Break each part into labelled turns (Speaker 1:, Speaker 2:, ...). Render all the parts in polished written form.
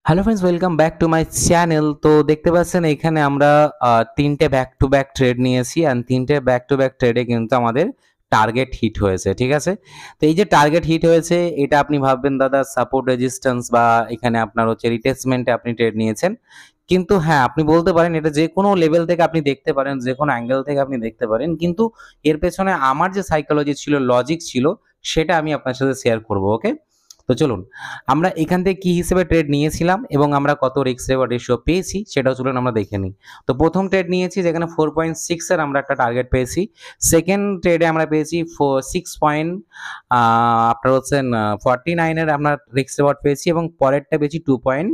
Speaker 1: Hello friends, welcome back to my channel. তো দেখতে পাচ্ছেন এখানে আমরা তিনটে ব্যাক টু ব্যাক ট্রেড নিয়েছি অ্যান্ড তিনটে ব্যাক টু ব্যাক ট্রেডে কিন্তু আমাদের টার্গেট হিট হয়েছে, ঠিক আছে। তো এই যে টার্গেট হিট হয়েছে, এটা আপনি ভাববেন দাদা সাপোর্ট রেজিস্ট্যান্স বা এখানে আপনার হচ্ছে রিটেসমেন্টে আপনি ট্রেড নিয়েছেন। কিন্তু হ্যাঁ, আপনি বলতে পারেন এটা যে কোনো লেভেল থেকে আপনি দেখতে পারেন, যে কোনো অ্যাঙ্গেল থেকে আপনি দেখতে পারেন, কিন্তু এর পেছনে আমার যে সাইকোলজি ছিল, লজিক ছিল, সেটা আমি আপনার সাথে শেয়ার করবো। ওকে, তো চলুন আমরা এখান থেকে কি হিসেবে ট্রেড নিয়েছিলাম এবং আমরা কত রিস্ক রিওয়ার্ড রেশিও পেয়েছি সেটাও চলুন আমরা দেখে নিই। তো প্রথম ট্রেড নিয়েছি যেখানে 4.6 এর আমরা একটা টার্গেট পেয়েছি। সেকেন্ড ট্রেডে আমরা পেয়েছি 6 পয়েন্ট আপনার হচ্ছেন 49 এর আমরা রিস্ক রিওয়ার্ড পেয়েছি এবং পরেরটা পেয়েছি 2 পয়েন্ট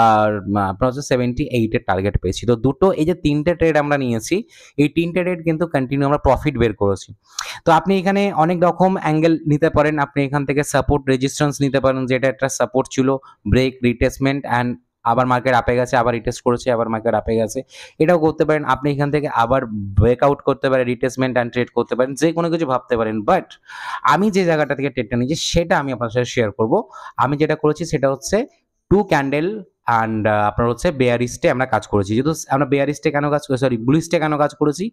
Speaker 1: আর আপনার হচ্ছে 78 এর টার্গেট পেয়েছি। তো দুটো এই যে তিনটে ট্রেড আমরা নিয়েছি, এই তিনটে ট্রেড কিন্তু কন্টিনিউ আমরা প্রফিট বের করেছি। তো আপনি এখানে অনেক রকম অ্যাঙ্গেল নিতে পারেন। আপনি এখান থেকে সাপোর্ট রেজিস্ট্যান্স নিতে পারেন, যেটা একটা সাপোর্ট ছিল, ব্রেক, রিটেসমেন্ট অ্যান্ড আবার মার্কেট আপে গেছে, আবার রিটেস্ট করেছে, আবার মার্কেট আপে গেছে, এটাও করতে পারেন। আপনি এখান থেকে আবার ব্রেকআউট করতে পারেন, রিটেসমেন্ট অ্যান্ড ট্রেড করতে পারেন, যে কোনো কিছু ভাবতে পারেন। বাট আমি যে জায়গাটা থেকে ট্রেডটা নিয়েছি সেটা আমি আপনার সাথে শেয়ার করব। আমি যেটা করেছি সেটা হচ্ছে টু ক্যান্ডেল অ্যান্ড আপনার হচ্ছে বেয়ারিস্টে আমরা কাজ করেছি। যেহেতু আমরা বেয়ারিস্টে কেন কাজ করেছি, সরি বুলিশটে কেন কাজ করেছি,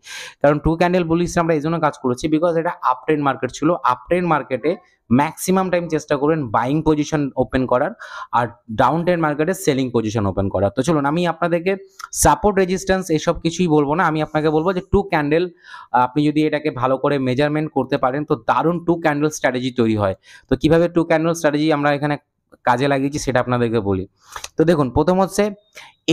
Speaker 1: কারণ টু ক্যান্ডেল বুলিশে আমরা এই জন্য কাজ করেছি বিকজ এটা আপ ট্রেন্ড মার্কেট ছিল। আপ ট্রেন্ড মার্কেটে ম্যাক্সিমাম টাইম চেষ্টা করবেন বাইং পজিশন ওপেন করার আর ডাউন ট্রেন্ড মার্কেটে সেলিং পজিশন ওপেন করার। তো চলুন আমি আপনাদেরকে সাপোর্ট রেজিস্ট্যান্স এসব কিছুই বলবো না, আমি আপনাকে বলবো যে টু ক্যান্ডেল আপনি যদি এটাকে ভালো করে মেজারমেন্ট করতে পারেন তো দারুণ টু ক্যান্ডেল স্ট্র্যাটেজি তৈরি হয়। তো কিভাবে টু ক্যান্ডেল স্ট্র্যাটেজি আমরা এখানে কাজে লাগিয়েছি সেটা আপনাদেরকে বলি। তো দেখুন, প্রথম হচ্ছে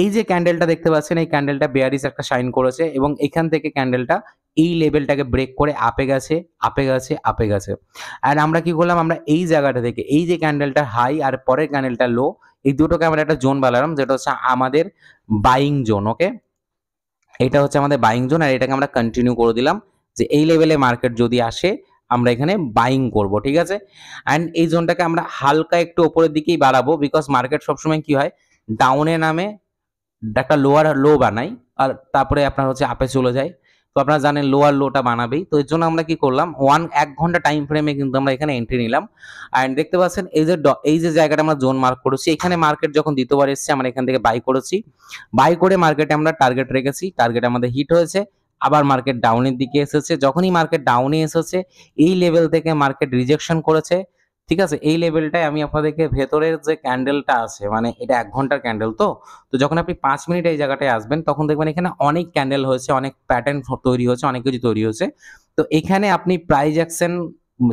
Speaker 1: এই যে ক্যান্ডেলটা দেখতে পাচ্ছেন, এই ক্যান্ডেলটা বেয়ারিশ একটা শাইন করেছে এবং এখান থেকে ক্যান্ডেলটা এই লেভেলটাকে ব্রেক করে আপে গেছে, আপে গেছে, আপে গেছে। আর আমরা কি করলাম, আমরা এই জায়গাটা থেকে এই যে ক্যান্ডেলটা হাই আর পরের ক্যান্ডেলটা লো, এই দুটোকে আমরা একটা জোন বানালাম যেটা হচ্ছে আমাদের বাইং জোন। ওকে, এটা হচ্ছে আমাদের বাইং জোন আর এটাকে আমরা কন্টিনিউ করে দিলাম যে এই লেভেলে মার্কেট যদি আসে আমরা এখানে বাইং করব, ঠিক আছে। অ্যান্ড এই জোনটাকে আমরা হালকা একটু ওপরের দিকেই বাড়াবো বিকজ মার্কেট সবসময় কি হয়, ডাউনে নামে একটা লোয়ার লো বানাই আর তারপরে আপনার হচ্ছে আপে চলে যায়। তো আপনারা জানেন লোয়ার লোটা বানাবেই। তো এর জন্য আমরা কি করলাম, 1 ঘন্টা টাইম ফ্রেমে কিন্তু আমরা এখানে এন্ট্রি নিলাম। অ্যান্ড দেখতে পাচ্ছেন এই যে জায়গাটা আমরা জোন মার্ক করেছি, এখানে মার্কেট যখন দ্বিতীয়বার এসছে আমরা এখান থেকে বাই করেছি। বাই করে মার্কেটে আমরা টার্গেট রেখেছি, টার্গেট আমাদের হিট হয়েছে। আবার মার্কেট ডাউনের দিকে এসেছে, যখনই মার্কেট ডাউনে এসেছে এই লেভেল থেকে মার্কেট রিজেকশন করেছে, ঠিক আছে। এই লেভেলটাই আমি আপনাদেরকে ভেতরের যে ক্যান্ডেলটা আছে, মানে এটা 1 ঘন্টার ক্যান্ডেল। তো তো যখন আপনি 5 মিনিট এই জায়গাটায় আসবেন তখন দেখবেন এখানে অনেক ক্যান্ডেল হয়েছে, অনেক প্যাটার্ন তৈরি হয়েছে, অনেক কিছু তৈরি হয়েছে। তো এখানে আপনি প্রাইস অ্যাকশন,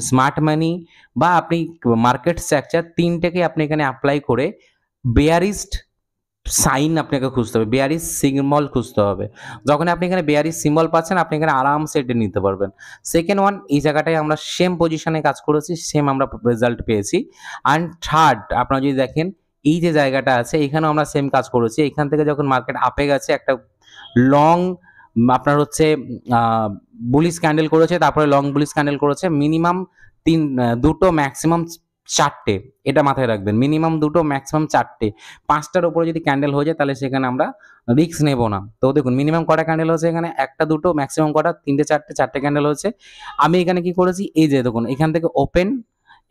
Speaker 1: স্মার্ট মানি বা আপনি মার্কেট স্ট্রাকচার তিনটেকে আপনি এখানে অ্যাপ্লাই করে বেয়ারিস্ট সাইন আপনাকে খুঁজতে হবে, বেয়ারিশ সিম্বল খুঁজতে হবে। যখন আপনি এখানে বেয়ারিশ সিম্বল পাচ্ছেন আপনি এখানে আরামসে এটা নিতে পারবেন। সেকেন্ড ওয়ান, এই জায়গাটায় আমরা সেম পজিশনে কাজ করেছি, সেম আমরা রেজাল্ট পেয়েছি। অ্যান্ড থার্ড, আপনারা যদি দেখেন এই যে জায়গাটা আছে এখানেও আমরা সেম কাজ করেছি। এখান থেকে যখন মার্কেট আপে গেছে একটা লং আপনার হচ্ছে বুলিশ ক্যান্ডেল করেছে, তারপরে লং বুলিশ ক্যান্ডেল করেছে, মিনিমাম দুটো ম্যাক্সিমাম চারটে, এটা মাথায় রাখবেন, মিনিমাম দুটো ম্যাক্সিমাম চারটে। পাঁচটার উপরে যদি ক্যান্ডেল হয়ে যায় তাহলে সেখানে আমরা রিস্ক নেব না। তো দেখুন মিনিমাম কটা ক্যান্ডেল হচ্ছে এখানে, একটা, দুটো, ম্যাক্সিমাম কটা, তিনটে, চারটে, চারটে ক্যান্ডেল হচ্ছে। আমি এখানে কি করেছি, এই যে দেখুন এখান থেকে ওপেন,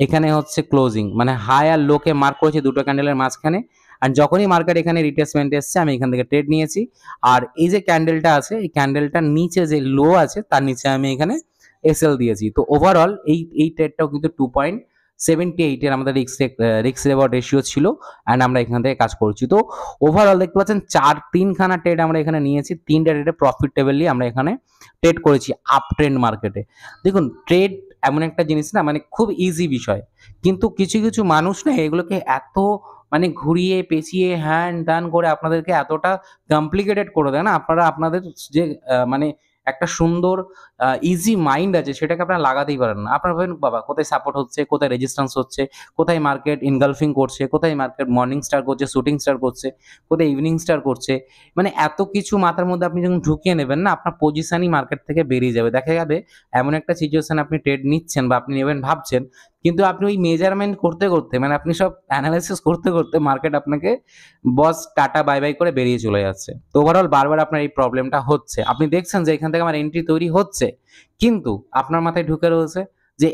Speaker 1: এখানে হচ্ছে ক্লোজিং, মানে হাই আর লোকে মার্ক করেছি দুটো ক্যান্ডেলের মাঝখানে। আর যখনই মার্কেট এখানে রিটেসমেন্ট এসছে আমি এখান থেকে ট্রেড নিয়েছি। আর এই যে ক্যান্ডেলটা আছে এই ক্যান্ডেলটার নিচে যে লো আছে তার নিচে আমি এখানে এসএল দিয়েছি। তো ওভারঅল এই ট্রেডটাও কিন্তু 2.78 এর আমাদের রিস্ক রেওয়ার্ড রেশিও ছিল অ্যান্ড আমরা এখান থেকে কাজ করছি। তো ওভারঅল দেখতে পাচ্ছেন তিনখানা ট্রেড আমরা এখানে নিয়েছি, তিনটা ট্রেডে প্রফিটেবলি আমরা এখানে ট্রেড করেছি আপ ট্রেন্ড মার্কেটে। দেখুন ট্রেড এমন একটা জিনিস না, মানে খুব ইজি বিষয়, কিন্তু কিছু কিছু মানুষ না এগুলোকে এত মানে ঘুরিয়ে পেঁচিয়ে হ্যান ত্যান করে আপনাদেরকে এতটা কমপ্লিকেটেড করে দেয় না, আপনারা আপনাদের যে মানে একটা সুন্দর ইজি মাইন্ড আছে সেটাকে আপনারা লাগাতেই পারেন না। আপনারা ভাবেন বাবা কোথায় সাপোর্ট হচ্ছে, কোথায় রেজিস্ট্যান্স হচ্ছে, কোথায় মার্কেট ইনগালফিং করছে, কোথায় মার্কেট মর্নিং স্টার করছে, শুটিং স্টার করছে, কোথায় ইভিনিং স্টার করছে, মানে এত কিছু মাথার মধ্যে আপনি যখন ঢুকিয়ে নেবেন না আপনার পজিশনই মার্কেট থেকে বেরিয়ে যাবে। দেখা যাবে এমন একটা সিচুয়েশন আপনি ট্রেড নিচ্ছেন বা আপনি নেবেন ভাবছেন, কিন্তু আপনি ওই মেজারমেন্ট করতে করতে মানে আপনি সব অ্যানালাইসিস করতে করতে মার্কেট আপনাকে বস টাটা বাই বাই করে বেরিয়ে চলে যাচ্ছে। তো ওভারঅল বারবার আপনার এই প্রবলেমটা হচ্ছে, আপনি দেখছেন যে এখান থেকে আমার এন্ট্রি তৈরি হচ্ছে, কিন্তু আপনার মাথায় ঢুকে রয়েছে যে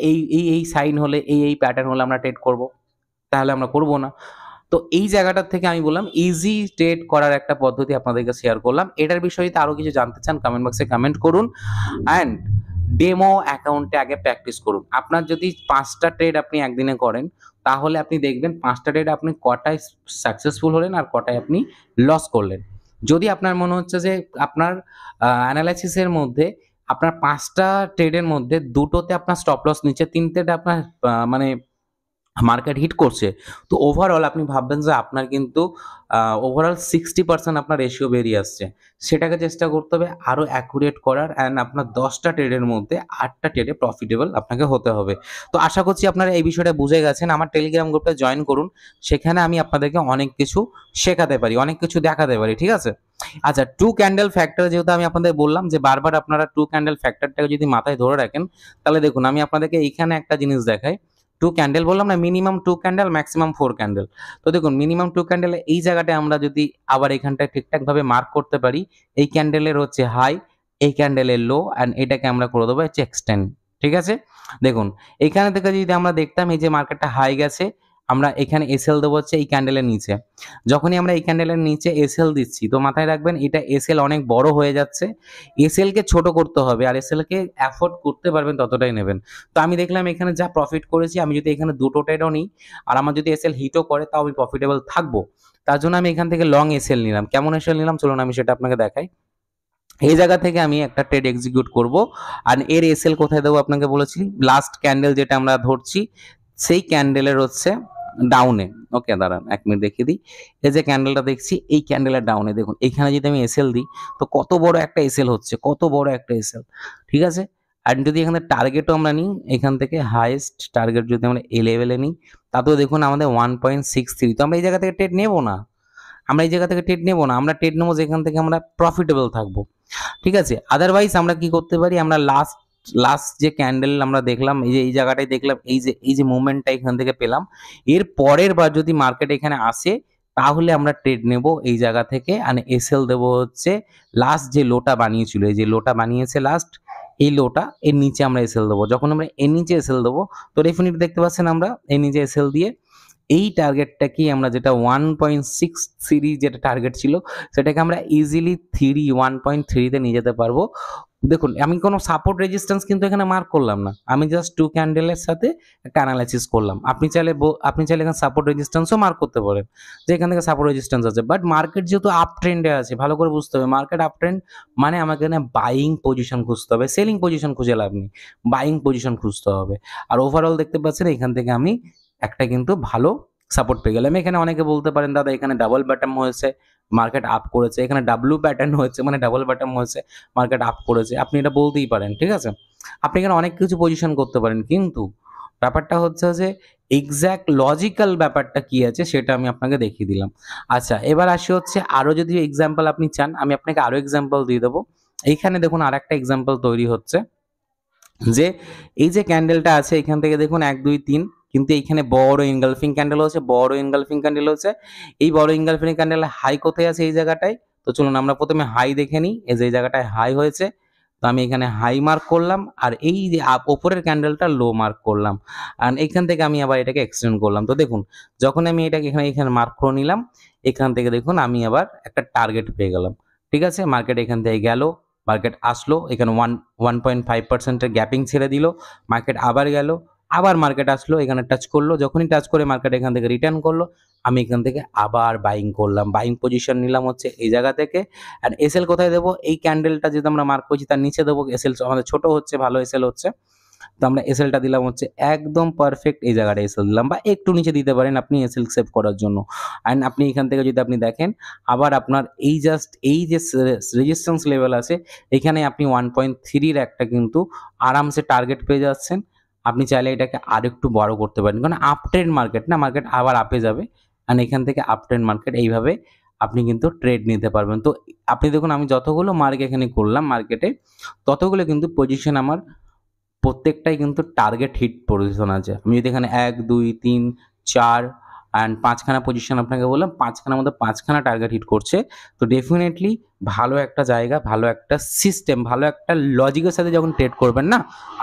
Speaker 1: এই সাইন হলে এই প্যাটার্ন হলে আমরা ট্রেড করব, তাহলে আমরা করব না। তো এই জায়গাটার থেকে আমি বললাম ইজি ট্রেড করার একটা পদ্ধতি আপনাদেরকে শেয়ার করলাম। এটার বিষয়ে আরো কিছু জানতে চান কমেন্ট বক্সে কমেন্ট করুন অ্যান্ড ডেমো অ্যাকাউন্টে আগে প্র্যাকটিস করুন। আপনার যদি 5টা ট্রেড আপনি একদিনে করেন তাহলে আপনি দেখবেন 5টা ট্রেড আপনি কটায় সাকসেসফুল হলেন আর কটায় আপনি লস করলেন। যদি আপনার মনে হচ্ছে যে আপনার অ্যানালাইসিসের মধ্যে আপনার 5টা ট্রেডের মধ্যে 2টোতে আপনার স্টপ লস নিচে, 3টেতে আপনার মানে মার্কেট হিট করছে, তো ওভারঅল আপনি ভাববেন যে আপনার কিন্তু ওভারঅল 60% আপনার রেশিও বেরিয়ে আসছে। সেটাকে চেষ্টা করতে হবে আরও অ্যাকুরেট করার অ্যান্ড আপনার 10টা ট্রেডের মধ্যে 8টা ট্রেডে প্রফিটেবল আপনাকে হতে হবে। তো আশা করছি আপনারা এই বিষয়টা বুঝে গেছেন। আমার টেলিগ্রাম গ্রুপে জয়েন করুন, সেখানে আমি আপনাদেরকে অনেক কিছু শেখাতে পারি, অনেক কিছু দেখাতে পারি, ঠিক আছে? আচ্ছা, 2 ক্যান্ডেল ফ্যাক্টর যেহেতু আমি আপনাদের বললাম যে বারবার আপনারা 2 ক্যান্ডেল ফ্যাক্টরটাকে যদি মাথায় ধরে রাখেন, তাহলে দেখুন আমি আপনাদেরকে এইখানে একটা জিনিস দেখাই। 2 ক্যান্ডেল বললাম না, মিনিমাম 2 ক্যান্ডেল ম্যাক্সিমাম 4 ক্যান্ডেল। তো দেখুন মিনিমাম 2 ক্যান্ডেল এই জায়গাটায় আমরা যদি আবার এখানটায় ঠিকঠাকভাবে মার্ক করতে পারি, এই ক্যান্ডেলের হচ্ছে হাই, এই ক্যান্ডেলের লো অ্যান্ড এটাকে আমরা করে দেবো হচ্ছে এক্সটেন্ড, ঠিক আছে? দেখুন এখানে থেকে যদি আমরা দেখতাম এই যে মার্কেটটা হাই গেছে, আমরা এখানে এসএল দেবো হচ্ছে এই ক্যান্ডেলের নিচে। যখনই আমরা এই ক্যান্ডেলের নিচে এসএল দিচ্ছি, তো মাথায় রাখবেন এটা এসএল অনেক বড় হয়ে যাচ্ছে, এসএলকে ছোট করতে হবে আর এসএলকে অ্যাফোর্ড করতে পারবেন ততটাই নেবেন। তো আমি দেখলাম এখানে যা প্রফিট করেছি, আমি যদি এখানে 2টো ট্রেডও নিই আর আমার যদি এসএল হিটও করে তাও আমি প্রফিটেবল থাকবো। তার জন্য আমি এখান থেকে লং এসএল নিলাম। কেমন এসএল নিলাম চলুন আমি সেটা আপনাকে দেখাই। এই জায়গা থেকে আমি একটা ট্রেড এক্সিকিউট করব আর এর এসএল কোথায় দেবো আপনাকে বলেছি, লাস্ট ক্যান্ডেল যেটা আমরা ধরছি সেই ক্যান্ডেলের হচ্ছে ডাউনে। ওকে দাঁড়ান 1 মিনিট দেখিয়ে দিই। এই যে ক্যান্ডেলটা দেখছি এই ক্যান্ডেলের ডাউনে দেখুন এখানে যদি আমি এসএল দিই তো কত বড় একটা এসএল হচ্ছে, কত বড় একটা এসএল, ঠিক আছে? আর যদি এখানে টার্গেটও আমরা নিই, এখান থেকে হাইয়েস্ট টার্গেট যদি আমরা এই লেভেলে নিই, তাতেও দেখুন আমাদের 1.63। তো আমরা এই জায়গা থেকে ট্রেড নেবো না, আমরা এই জায়গা থেকে ট্রেড নেবো না, আমরা ট্রেড নেবো যেখান থেকে আমরা প্রফিটেবল থাকবো, ঠিক আছে? আদারওয়াইজ আমরা কি করতে পারি, আমরা লাস্ট লাস্ট যে ক্যান্ডেল আমরা দেখলাম, এই যে এই জায়গাটায় দেখলাম, এই যে মুভমেন্টটা এখান থেকে পেলাম, এর পরের বার যদি মার্কেট এখানে আসে তাহলে আমরা ট্রেড নেব এই জায়গা থেকে আর এসএল দেবো হচ্ছে লাস্ট যে লোটা বানিয়েছিল, এই যে লোটা বানিয়েছে লাস্ট, এই লোটা এর নিচে আমরা এসএল দেবো। যখন আমরা এর নিচে এসএল দেবো তো ডেফিনেটলি দেখতে পাচ্ছেন আমরা এর নিচে এসএল দিয়ে এই টার্গেটটা কি আমরা যেটা 1.63 যেটা টার্গেট ছিল সেটাকে আমরা ইজিলি 1.3 নিয়ে যেতে পারবো। দেখুন আমি কোনো সাপোর্ট রেজিস্ট্যান্স কিন্তু এখানে মার্ক করলাম না, আমি জাস্ট 2 ক্যান্ডেলের সাথে একটা অ্যানালাইসিস করলাম। আপনি চাইলে এখানে সাপোর্ট রেজিস্ট্যান্সও মার্ক করতে পারেন যে এখান থেকে সাপোর্ট রেজিস্ট্যান্স আছে, বাট মার্কেট যেহেতু আপ ট্রেন্ডে আছে, ভালো করে বুঝতে হবে মার্কেট আপ ট্রেন্ড মানে আমাকে এখানে বাইং পজিশন খুঁজতে হবে, সেলিং পজিশন খুঁজে লাভ নেই, বাইং পজিশন খুঁজতে হবে। আর ওভারঅল দেখতে পাচ্ছেন এখান থেকে আমি একটা কিন্তু ভালো সাপোর্ট পেয়ে গেলাম। এখানে অনেকে বলতে পারেন দাদা এখানে ডাবল বটম হয়েছে, মার্কেট আপ করেছে, এখানে ডাব্লু প্যাটার্ন হয়েছে মানে ডাবল বটম হয়েছে, মার্কেট আপ করেছে, আপনি এটা বলতেই পারেন, ঠিক আছে? আপনি এখানে অনেক কিছু পজিশন করতে পারেন, কিন্তু ব্যাপারটা হচ্ছে যে এক্স্যাক্ট লজিক্যাল ব্যাপারটা কি আছে সেটা আমি আপনাকে দেখিয়ে দিলাম। আচ্ছা এবার আসি হচ্ছে আরো যদি এক্সাম্পল আপনি চান আমি আপনাকে আরো এক্সাম্পল দিয়ে দেবো। এইখানে দেখুন আর একটা এক্সাম্পল তৈরি হচ্ছে যে এই যে ক্যান্ডেলটা আছে এখান থেকে দেখুন 1 2 3, কিন্তু এইখানে বড় ইনগালফিং ক্যান্ডেল হচ্ছে, বড় ইনগালফিং ক্যান্ডেল হচ্ছে। এই বড় ইনগালফিং ক্যান্ডেল হাই কোথায় আছে এই জায়গাটায়, তো চলুন আমরা প্রথমে হাই দেখে নিই। এই যে এই জায়গাটায় হাই হয়েছে, তো আমি এখানে হাই মার্ক করলাম আর এই যে ওপরের ক্যান্ডেলটা লো মার্ক করলাম আর এখান থেকে আমি আবার এটাকে এক্সটেন্ড করলাম। তো দেখুন যখন আমি এটাকে এখানে মার্ক করে নিলাম, এখান থেকে দেখুন আমি আবার একটা টার্গেট পেয়ে গেলাম, ঠিক আছে? মার্কেট এখান থেকে গেল, মার্কেট আসলো এখানে 1.5%-এর গ্যাপিং ছেড়ে দিল, মার্কেট আবার গেল, আবার মার্কেট আসলো এখানে টাচ করলো, যখনই টাচ করে মার্কেট এখান থেকে রিটার্ন করলো, আমি এখান থেকে আবার বাইং করলাম, বাইং পজিশন নিলাম হচ্ছে এই জায়গা থেকে। আর এসএল কোথায় দেবো, এই ক্যান্ডেলটা যেটা আমরা মার্ক করছি তার নিচে দেবো, এসএল আমাদের ছোট হচ্ছে, ভালো এসএল হচ্ছে, তো আমরা এসএলটা দিলাম হচ্ছে একদম পারফেক্ট এই জায়গাটা এসএল দিলাম, বা একটু নিচে দিতে পারেন আপনি এসএল সেভ করার জন্য। অ্যান্ড আপনি এখান থেকে যদি আপনি দেখেন আবার আপনার এই জাস্ট এই যে রেজিস্ট্যান্স লেভেল আছে এখানে আপনি 1.3-র একটা কিন্তু আরামসে টার্গেট পেয়ে যাচ্ছেন। আপনি চাইলে এটাকে আরেকটু বড় করতে পারেন, কারণ আপ ট্রেন্ড মার্কেট না, মার্কেট আবার আপে যাবে অ্যান্ড এখান থেকে আপ ট্রেন্ড মার্কেট এইভাবে আপনি কিন্তু ট্রেড নিতে পারবেন। তো আপনি দেখুন আমি যতগুলো মার্ক এখানে করলাম মার্কেটে ততগুলো কিন্তু পজিশন আমার প্রত্যেকটাই কিন্তু টার্গেট হিট পজিশন আছে। আমি যদি এখানে 1 2 3 4 অ্যান্ড 5খানা পজিশন আপনাকে বললাম, 5খানার মধ্যে 5খানা টার্গেট হিট করছে, তো ডেফিনেটলি ভালো একটা জায়গা, ভালো একটা সিস্টেম, ভালো একটা লজিকের সাথে যখন ট্রেড করবেন না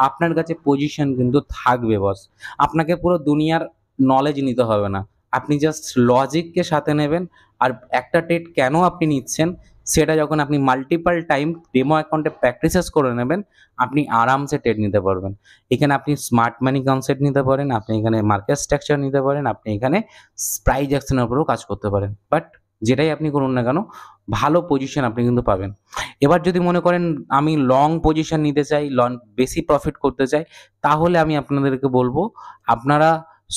Speaker 1: আপনার কাছে পজিশন কিন্তু থাকবে বস। আপনাকে পুরো দুনিয়ার নলেজ নিতে হবে না, আপনি জাস্ট লজিককে সাথে নেবেন। আর একটা ট্রেড কেন আপনি নিচ্ছেন সেটা যখন আপনি মাল্টিপল টাইম ডেমো অ্যাকাউন্টে প্র্যাকটিসেস করে নেবেন, আপনি আরামসে ট্রেড নিতে পারবেন। এখানে আপনি স্মার্ট মানি কনসেপ্ট নিতে পারেন, আপনি এখানে মার্কেট স্ট্রাকচার নিতে পারেন, আপনি এখানে প্রাইস অ্যাকশনের উপরেও কাজ করতে পারেন। বাট যেটাই আপনি করুন না কেন, ভালো পজিশন আপনি কিন্তু পাবেন। এবার যদি মনে করেন আমি লং পজিশন নিতে চাই, বেশি প্রফিট করতে চাই, তাহলে আমি আপনাদেরকে বলবো আপনারা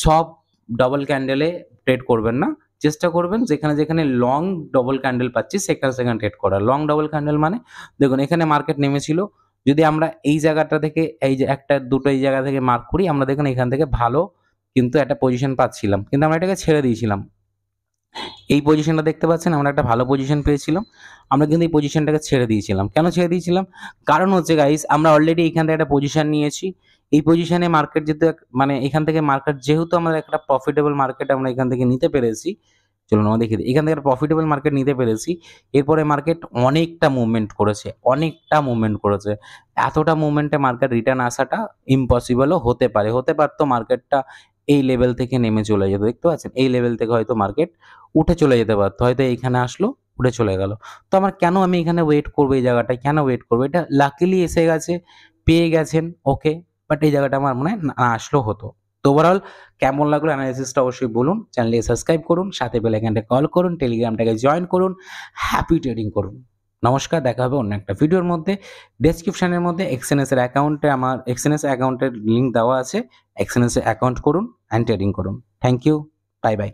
Speaker 1: সব ডবল ক্যান্ডেলে ট্রেড করবেন না। চেষ্টা করবেন যেখানে যেখানে লং ডবল ক্যান্ডেল পাচ্ছি সেখানে সেখানে ট্রেড করা। লং ডবল ক্যান্ডেল মানে দেখুন এখানে মার্কেট নেমেছিল, যদি আমরা এই জায়গাটা থেকে এই যে একটা দুটো এই জায়গা থেকে মার্ক করি, আমরা দেখুন এখান থেকে ভালো কিন্তু একটা পজিশন পাচ্ছিলাম, কিন্তু আমরা এটাকে ছেড়ে দিয়েছিলাম। এই পজিশনটা দেখতে পাচ্ছেন, আমরা একটা ভালো পজিশন পেয়েছিলাম, আমরা কিন্তু এই পজিশনটাকে ছেড়ে দিয়েছিলাম। কেন ছেড়ে দিয়েছিলাম? কারণ হচ্ছে গাইস আমরা অলরেডি এখান থেকে একটা পজিশন নিয়েছি। এই পজিশনে মার্কেট যেহেতু মানে এখান থেকে মার্কেট যেহেতু আমরা একটা প্রফিটেবল মার্কেট আমরা এখান থেকে নিতে পেরেছি, চলুন আমরা দেখি এখান থেকে একটা প্রফিটেবল মার্কেট নিতে পেরেছি। এরপরে মার্কেট অনেকটা মুভমেন্ট করেছে, অনেকটা মুভমেন্ট করেছে। এতটা মুভমেন্টে মার্কেট রিটার্ন আসাটা ইম্পসিবলও হতে পারে, হতে পারতো মার্কেটটা এই লেভেল থেকে নেমে চলে যেত। দেখতে পাচ্ছেন এই লেভেল থেকে হয়তো মার্কেট উঠে চলে যেতে পারতো, হয়তো এইখানে আসলো উঠে চলে গেল। তো আমার কেন আমি এখানে ওয়েট করবো, এই জায়গাটায় কেন ওয়েট করবো? এটা লাকিলি এসে গেছে, পেয়ে গেছেন, ওকে। বাট এই জায়গাটা আমার মনে হয় না আসলেও হতো। তো ওভারঅল কেমন লাগলো অ্যানালাইসিসটা অবশ্যই বলুন, চ্যানেলটি সাবস্ক্রাইব করুন, সাথে বেল আইকনটা কল করুন, টেলিগ্রামটাকে জয়েন করুন, হ্যাপি ট্রেডিং করুন। নমস্কার, দেখা হবে অন্য একটা ভিডিওর মধ্যে। ডেসক্রিপশনের মধ্যে এক্সএনএস-এর অ্যাকাউন্টে আমার এক্সএনএস অ্যাকাউন্টের লিঙ্ক দেওয়া আছে, এক্সএনএস-এ অ্যাকাউন্ট করুন অ্যান্ড ট্রেডিং করুন। Thank you, bye by.